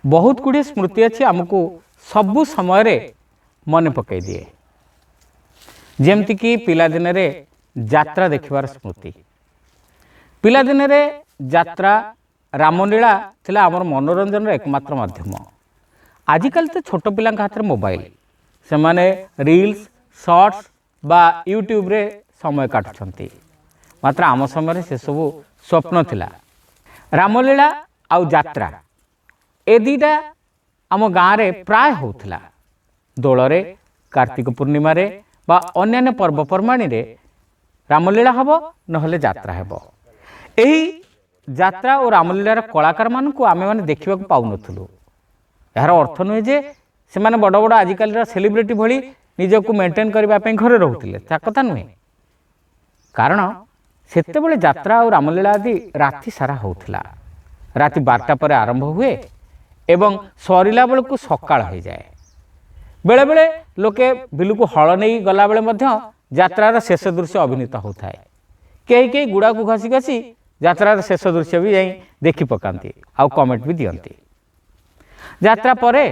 बहुत गुड़े स्मृति अच्छी आमको सबु समय मन पकई दिए जमती पिलादिन यात्रा देखिबार स्मृति पिलादिन यात्रा रामलीला थिला आमर मनोरंजन एकमात्र माध्यम आजिकल तो छोट पिला हाथ में मोबाइल से माने रील्स शॉर्ट्स बा यूट्यूब रे समय काटुछंती मात्र आम समय से सब स्वप्न थिला रामलीला आउ यात्रा ए दीटा आम गाँव में प्राय होता दोलरे कार्तिक पूर्णिमा रे बा अन्यान्य पर्वपर्वाणी रे रामलीला हब नहले यात्रा हब एही यात्रा और रामलीलार कलाकार मानक आम मैंने देखा पाऊनथुलु यार अर्थ नुहे जे से माने बड़ बड़ आजिकल सेलिब्रिटी भली निजक मेंटेन करने घरे रोते कथा नुहे कारण सेते बळे यात्रा और रामलीला आदि राति सारा होता राति 12टा पर आरंभ हुए एवं सरिला बेलू सकाळ हो जाए बेले बेले लोके बिलुक हल नहीं गला बेले मध्य यात्रार शेष दृश्य अभिनीत होता है कई कई गुड़ा को घसी घसी यात्रार शेष दृश्य भी जाई देखि पकांती आउ कमेंट भी दियंती यात्रा परे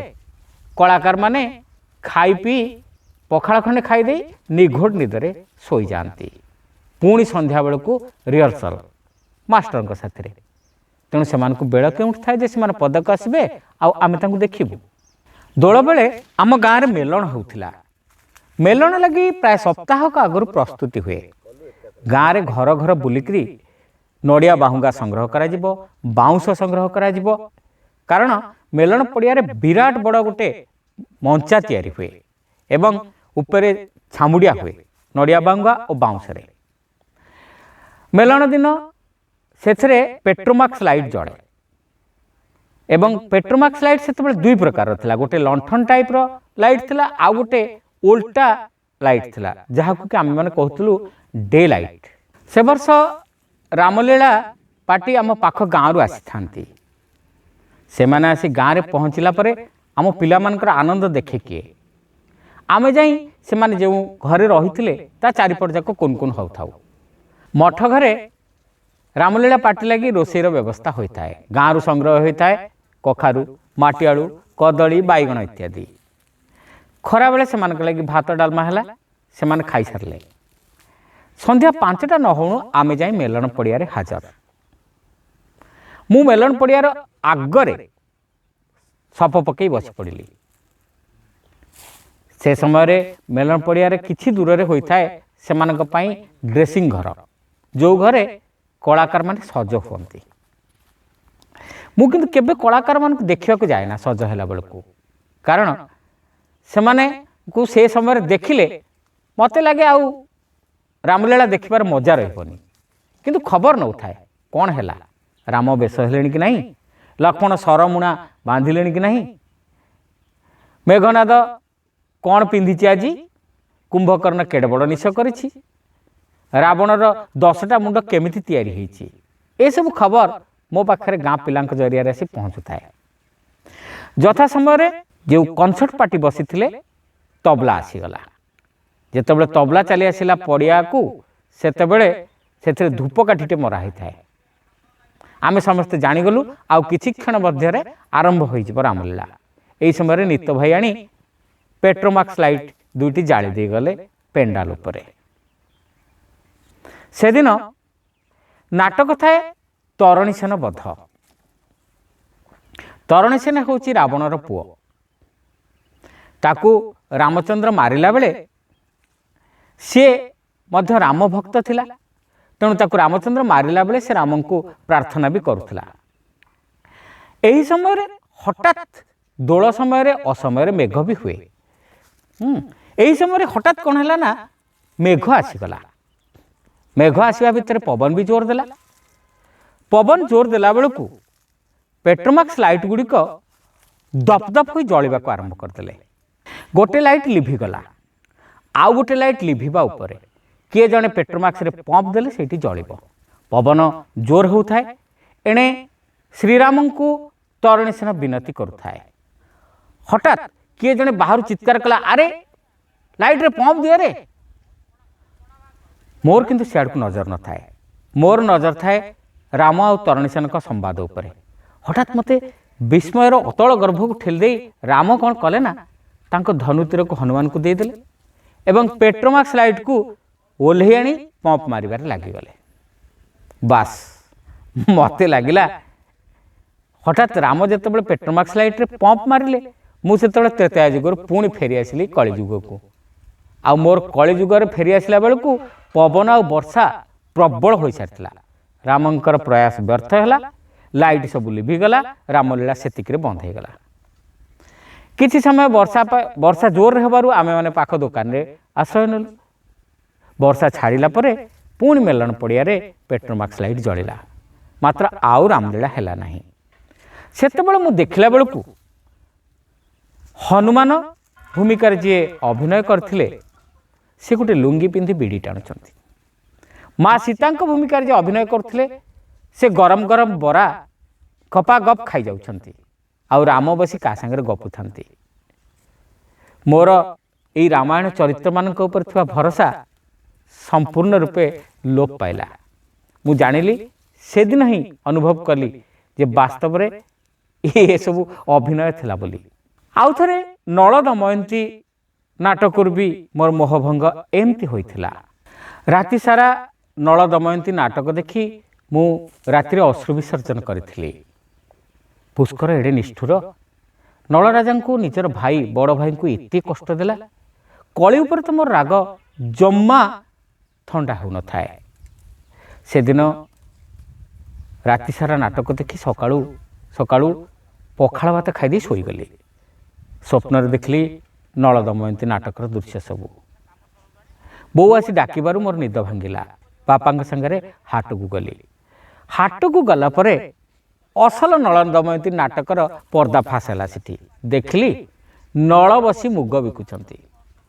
कलाकार माने खाई पी पखाड़ खंडे खाई दे निघोट निदरे सोई जाती पुणी संध्या बेलू रिहर्सल मास्टर साथी तेणु से बेल केउठ थाए से पदक आसबे आम देखू दोल बेले आम गाँव में मेलन होता मेलन लगी प्राय सप्ताह आगु प्रस्तुति हुए गाँव में घर घर बुलिकी नड़िया बाहुंगा संग्रह करा बाउंश संग्रह करा कारण मेलन पड़िया विराट बड़ गोटे मंचा तैयारी हुए एवं उपरे छामुड़िया हुए नड़िया बाहुंगा और बाउंश मेलन दिन से पेट्रोमाक्स लाइट जड़े एवं पेट्रोमाक्स लाइट से दुई प्रकार थिला गोटे लंठन टाइप रो लाइट थिला आ गोटे उल्टा लाइट थिला जहाँ को आम मैंने कहतलु डे लाइट से वर्ष रामलीला पार्टी आम पाख गाँव आसी था से माने आसी गाँव में पहुँचला परे आम पिला मानकर आनंद देखे किए आमे जाई से माने जो घरे रही ता चारिपट जाक कोन कोन होता मठ घरे रामलीला पार्टी लगी रोषेर व्यवस्था होता है गाँव संग्रह होता है कखारू माटिआलू कदली बैगण इत्यादि खरा बेले से लगी भात डालमा है से खाई सारे संध्या 5टा न हो आमे जाई मेलन पड़िया हाजर मु मेलन पड़ियार आगरे सप पकई बस पड़ी से समय मेलन पड़िया किछि दूर में होता है से ड्रेसिंग घर जो घरे कलाकार माने सज हुंती मु किंतु केबे कलाकार मान देखा जाए ना सज है बेलू कारण से माने को से समय देखिले मत लगे आउ रामलीला देखिबार मजा रही किंतु खबर न उठाए कौन है राम बेश हेले कि नहीं लक्ष्मण सरमुणा बांधिले कि नहीं मेघनाद कौन पिंधि आज कुंभकर्ण केड़े बड़ निश करिछि रावणर 10टा मुंड केमिति तैयारी होइछि ए सब खबर मो पाखरे गाँ पिलांक जरिया आसी पहुँचुए यथा समय जो कनसर्ट पार्टी बसी तबला आसीगला जिते तबला चली आसला पड़िया को से धूपकाठीटे मरा होता है आमे समस्ते जानीगलु आउ किछि क्षण मध्य आरंभ हो रामलीला यही समय नित भाई आनी पेट्रोमाक्स लाइट दुईटी जाली दे गले पेंडाल उपरे से दिन नाटक थाए तरणୀ सेन बध तरणୀ सेन हूँ रावणर पुओ ताकू रामचंद्र मारिला बेले सी मध्य राम भक्त थिला तेणु ताकू रामचंद्र मारिला बेले से राम को प्रार्थना भी करुला एही समय रे हठात दोल समय रे असमय मेघ भी हुए एही समय रे हठात कौन है ना मेघ आसीगला मेघ आसवा भितर पवन भी जोर देला पवन जोर देला बेलू पेट्रोमाक्स लाइट गुड़िक दपदप हो जलिबा को आरंभ करदे गोटे लाइट लिभिगला आउ गोटे लाइट लिभिबा उपरे किए जड़े पेट्रोमाक्स रे पंप देले सेठी जलिब पवन जोर होता है एणे श्रीराम को तरणী सेन विनती करुए हठात किए जड़े बाहर चित्कार कला अरे लाइट रे पंप दिए रे मोर किंतु सियाड़ को नजर न थाए मोर नजर थाए राम आ तरणী सेन संवाद उपरे हठात मते विस्मयर अतल गर्भ को ठेलदे राम कौन कले ना धनु तीर को हनुमान को देदेले एवं पेट्रोमाक्स लाइट को ओल्हे आनी पंप मारिबार लागिगले। बास मते लगिला हठात राम जिते पेट्रोमाक्स लाइट रे पंप मारिले मुझे त्रेता जुगर पुणी फेरी आसली कलिजुग को आ मोर कलिजुगर फेरी आसला बेलू पवन आ वर्षा प्रबल हो सारी रामंकर प्रयास व्यर्थ है लाइट सब लिभिगला रामलीला सेतिक बंद हो गला। किछि समय वर्षा जोर हेबारु आमे माने पाख दुकान रे आश्रय नेलु। वर्षा छाड़िला परे पुणी मेलन पड़िया रे पेट्रोमाक्स लाइट जलिला मात्र आउ रामलीला हैला नाही। सेतेबेले मु देखिला बेलू हनुमान भूमिकार जी अभिनय करथिले से गोटे लुंगी पिंधि बीड़ी टाणुचंती। माँ सीता भूमिकार जी अभिनय करथिले से गरम गरम बरा गपा गप खाई जाउछंती आउ राम बसी का संगे गपुथांती। मोर एई रामायण चरित्र मानक ऊपर थिबा भरोसा संपूर्ण रूपे लोप पाइला। मु जानिली से दिन ही अनुभव कली जे वास्तव रे ये सब अभिनय थिला बोली। आउ थरे नल दमयंती नाटक भी मोर मोहभंग एमती होइथिला। राति सारा नल दमयंती नाटक देखी मु राति अश्रु विसर्जन करिथिली। पुष्कर एडे निष्ठुर नल राजा को निजर भाई बड़ भाई को एते कष्ट देला कली उपर तो मोर राग जम्मा ठंडा हो न थाए। से दिन राति सारा नाटक देखी सकाळू सकाळू पखाळ भात खाई शोई गली। स्वप्न देखली नल दमयंती नाटकर दृश्य सबू। बो आसी डाकिबारु मोर निद भांगिला। बापा संगे हाट को गली। हाट को गला परे असल नल दमयंती नाटकर पर्दा फासला सिटी देखली नल बसी मुग बिकुचंती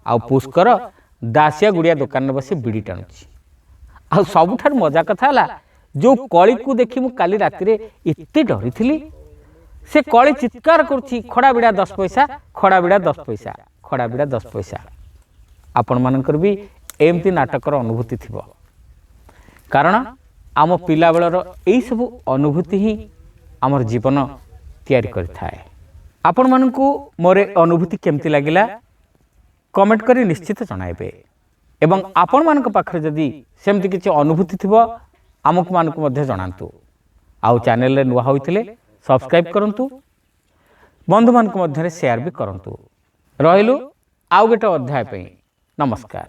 आ पुष्कर दासिया गुड़िया दुकान बसी बीड़ी टाणुची। आ सबुठार मजा कथा है जो कली को देखी मु काली राति रे एते डरी थी से कली चित्कार करुच्ची खड़ा बिड़ा 10 पैसा खड़ा बिड़ा 10 पैसा खड़ा बिड़ा 10 पैसा। आपण मानकर भी एमती नाटकर अनुभूति थिबो कारण आम पिला बेलर एई सब अनुभूति ही आमर जीवन तैयारी करिथाए। आपण मानकू मोर अनुभूति केमती लागिला कमेंट करी निश्चित जणाइबे एवं आपण मानक पाखरे जदी सेमती किछि अनुभूति थिबो आमक मानक मध्ये जणांतु। आउ चैनल रे नुवा होइथिले सब्सक्राइब करंतु बंधु मानक मध्ये शेयर भी करंतु। रहिलु आउ गोटे अध्याय पे नमस्कार।